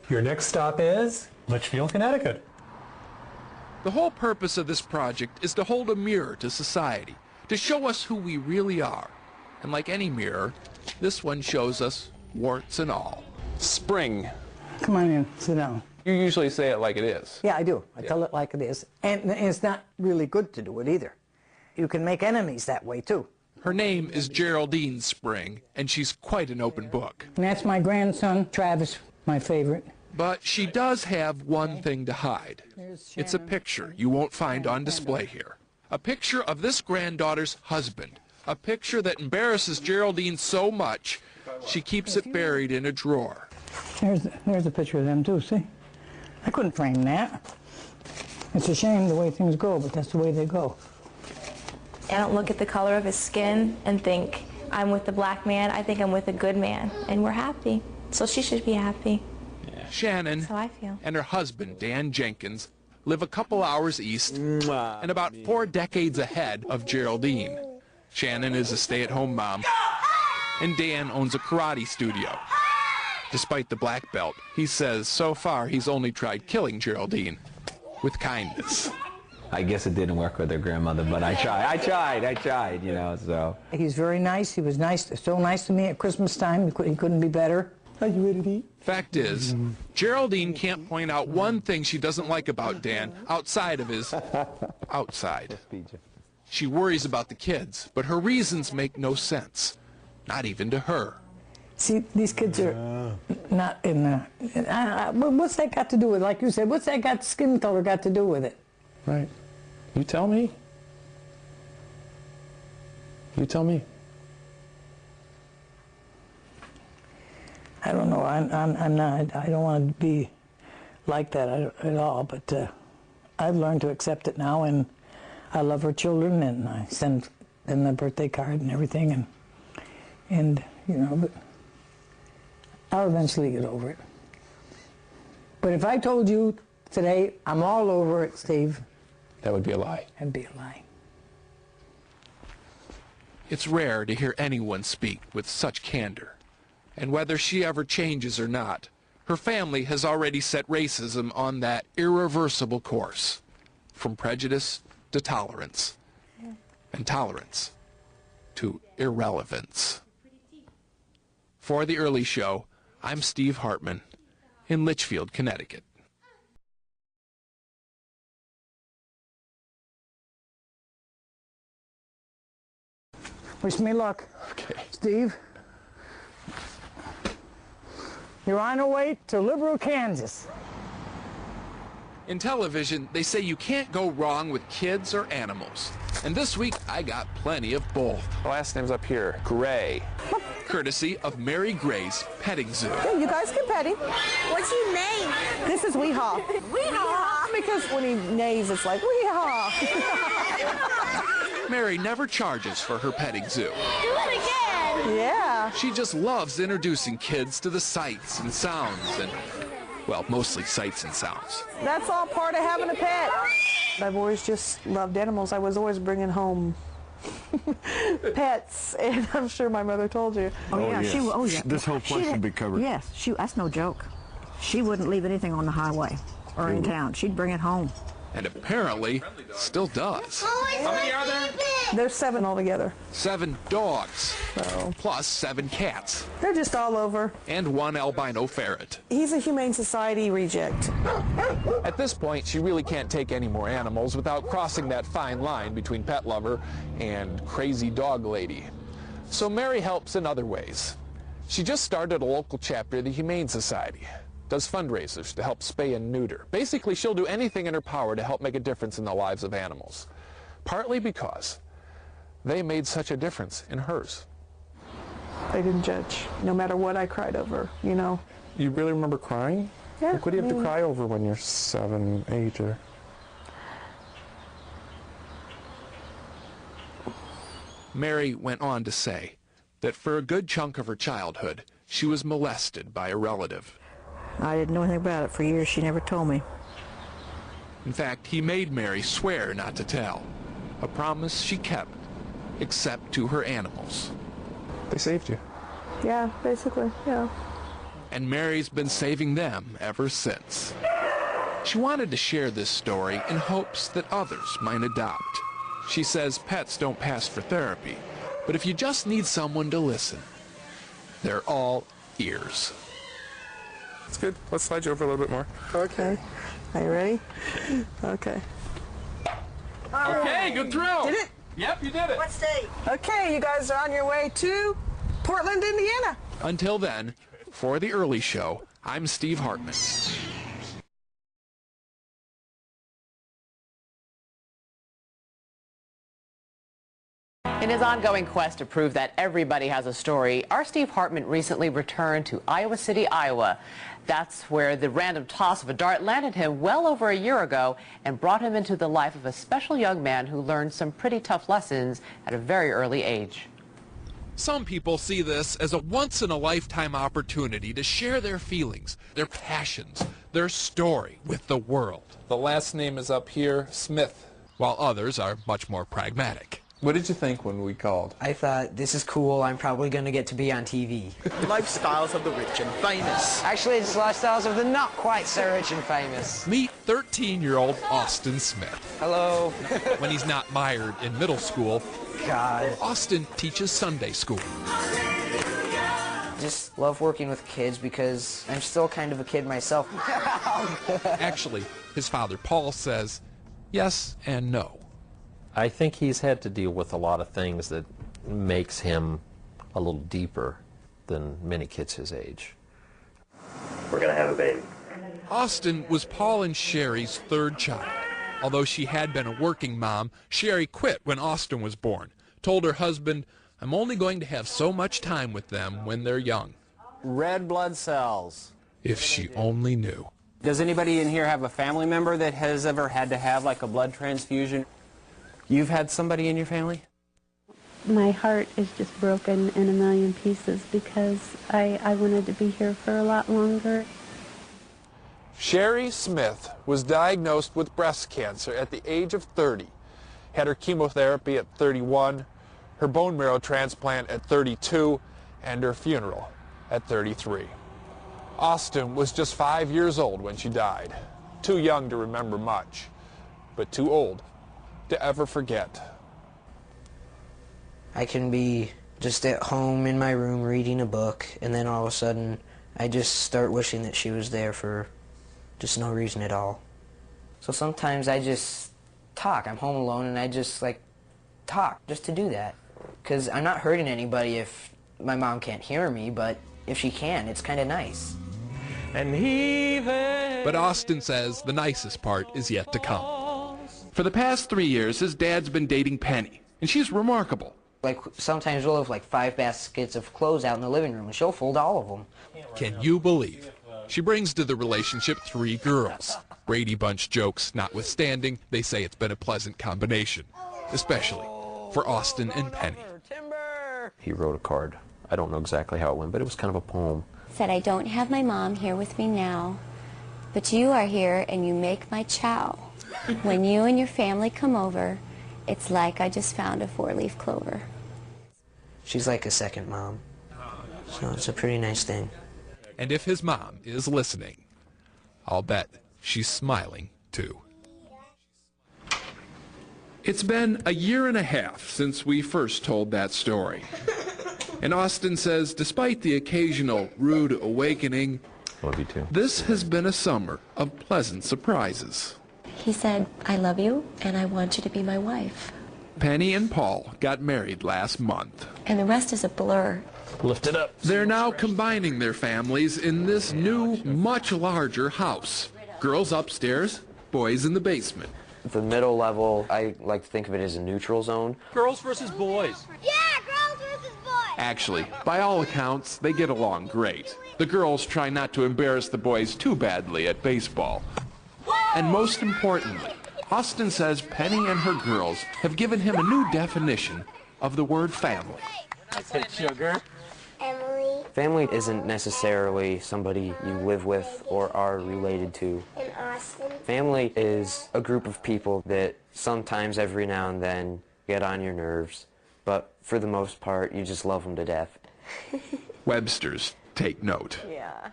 Your next stop is Litchfield, Connecticut. The whole purpose of this project is to hold a mirror to society, to show us who we really are. And like any mirror, this one shows us warts and all. Spring. Come on in, sit down. You usually say it like it is. Yeah, I do. I tell it like it is. And it's not really good to do it either. You can make enemies that way, too. Her name is Geraldine Spring, and she's quite an open book. And that's my grandson, Travis, my favorite. But she does have one thing to hide. It's a picture you won't find on display here. A picture of this granddaughter's husband. A picture that embarrasses Geraldine so much, she keeps it buried in a drawer. There's a picture of them, too, see? I couldn't frame that. It's a shame the way things go, but that's the way they go. I don't look at the color of his skin and think, I'm with the black man. I think I'm with a good man, and we're happy. So she should be happy. Shannon That's how I feel. and her husband, Dan Jenkins, live a couple hours east and about 4 decades ahead of Geraldine. Shannon is a stay-at-home mom, and Dan owns a karate studio. Despite the black belt, he says so far he's only tried killing Geraldine with kindness. I guess it didn't work with her grandmother, but I tried, you know, so. He's very nice. He was nice, so nice to me at Christmas time. He couldn't be better. Are you ready to eat? Fact is, Geraldine can't point out one thing she doesn't like about Dan outside of his outside. She worries about the kids, but her reasons make no sense, not even to her. See, these kids are not in the... what's that got to do with, like you said, what's that got, skin color got to do with it? Right. You tell me. You tell me. I don't know. I'm not. I don't want to be like that at all. But I've learned to accept it now, and I love her children, and I send them the birthday card and everything, and you know. But I'll eventually get over it. But if I told you today I'm all over it, Steve, that would be a lie. That'd be a lie. It's rare to hear anyone speak with such candor. And whether she ever changes or not, her family has already set racism on that irreversible course, from prejudice to tolerance, and tolerance to irrelevance. For The Early Show, I'm Steve Hartman in Litchfield, Connecticut. Wish me luck. Okay. Steve, you're on your way to Liberal, Kansas. In television, they say you can't go wrong with kids or animals. And this week, I got plenty of both. The last name's up here, Gray. Courtesy of Mary Gray's Petting Zoo. Yeah, you guys can pet him. What's his name? This is Weehaw. Weehaw. Because when he neighs, it's like, Weehaw. Mary never charges for her petting zoo. Do it again. Yeah. She just loves introducing kids to the sights and sounds and, well, mostly sights and sounds. That's all part of having a pet. I've always just loved animals. I was always bringing home pets, and I'm sure my mother told you. Oh, yeah. Yes. Yeah. This whole place would be covered. Yes, that's no joke. She wouldn't leave anything on the highway or in town. She'd bring it home. And apparently still does. How many are there? There's 7 altogether. 7 dogs, So plus 7 cats, they're just all over. and 1 albino ferret. He's a Humane Society reject. At this point, she really can't take any more animals without crossing that fine line between pet lover and crazy dog lady. So Mary helps in other ways. She just started a local chapter of the Humane Society, does fundraisers to help spay and neuter. Basically, she'll do anything in her power to help make a difference in the lives of animals, partly because they made such a difference in hers. They didn't judge, no matter what I cried over, you know. You really remember crying? Yeah. Like, what do you have to cry over when you're 7, 8, or... Mary went on to say that for a good chunk of her childhood, she was molested by a relative. I didn't know anything about it for years. She never told me. In fact, he made Mary swear not to tell, a promise she kept, except to her animals. They saved you. Yeah, basically, yeah. and Mary's been saving them ever since. She wanted to share this story in hopes that others might adopt. She says pets don't pass for therapy, but if you just need someone to listen, they're all ears. It's good. Let's slide you over a little bit more. Okay. Are you ready? Okay. Okay, good throw. Did it? Yep, you did it. What state? Okay, you guys are on your way to Portland, Indiana. Until then, for the early show, I'm Steve Hartman. In his ongoing quest to prove that everybody has a story, our Steve Hartman recently returned to Iowa City, Iowa. That's where the random toss of a dart landed him well over a year ago and brought him into the life of a special young man who learned some pretty tough lessons at a very early age. Some people see this as a once-in-a-lifetime opportunity to share their feelings, their passions, their story with the world. The last name is up here, Smith. While others are much more pragmatic. What did you think when we called? I thought, this is cool, I'm probably going to get to be on TV. Lifestyles of the rich and famous. Actually, it's lifestyles of the not quite so rich and famous. Meet 13-year-old Austin Smith. Hello. When he's not mired in middle school, God. Austin teaches Sunday school. Just love working with kids because I'm still kind of a kid myself. Actually, his father Paul says yes and no. I think he's had to deal with a lot of things that makes him a little deeper than many kids his age. We're gonna have a baby. Austin was Paul and Sherry's third child. Although she had been a working mom, Sherry quit when Austin was born. Told her husband, "I'm only going to have so much time with them when they're young." Red blood cells. If she only knew. Does anybody in here have a family member that has ever had to have like a blood transfusion? You've had somebody in your family? My heart is just broken in a million pieces because I wanted to be here for a lot longer. Sherry Smith was diagnosed with breast cancer at the age of 30, had her chemotherapy at 31, her bone marrow transplant at 32, and her funeral at 33. Austin was just 5 years old when she died, too young to remember much, but too old to ever forget. I can be just at home in my room reading a book, and then all of a sudden I just start wishing that she was there for just no reason at all. So sometimes I just talk. I'm home alone and I just like talk just to do that. Because I'm not hurting anybody if my mom can't hear me, but if she can, it's kind of nice. But Austin says the nicest part is yet to come. For the past 3 years, his dad's been dating Penny, and she's remarkable. Like, sometimes we'll have like 5 baskets of clothes out in the living room, and she'll fold all of them. Can you believe? She brings to the relationship 3 girls. Brady Bunch jokes notwithstanding, they say it's been a pleasant combination, especially for Austin and Penny. He wrote a card. I don't know exactly how it went, but it was kind of a poem. Said, I don't have my mom here with me now, but you are here and you make my chow. When you and your family come over, it's like I just found a 4-leaf clover. She's like a second mom, so it's a pretty nice thing. And if his mom is listening, I'll bet she's smiling too. It's been 1.5 years since we first told that story. And Austin says, despite the occasional rude awakening, Love you too. This has been a summer of pleasant surprises. He said, I love you and I want you to be my wife. Penny and Paul got married last month. And the rest is a blur. Lift it up. They're now combining their families in this new, much larger house. Girls upstairs, boys in the basement. The middle level, I like to think of it as a neutral zone. Girls versus boys. Yeah, girls versus boys. Actually, by all accounts, they get along great. The girls try not to embarrass the boys too badly at baseball. And most importantly, Austin says Penny and her girls have given him a new definition of the word family. I said sugar. Emily. Family isn't necessarily somebody you live with or are related to. And Austin. Family is a group of people that sometimes every now and then get on your nerves, but for the most part, you just love them to death. Webster's take note. Yeah.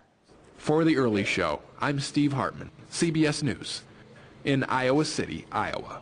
For The Early Show, I'm Steve Hartman, CBS News, in Iowa City, Iowa.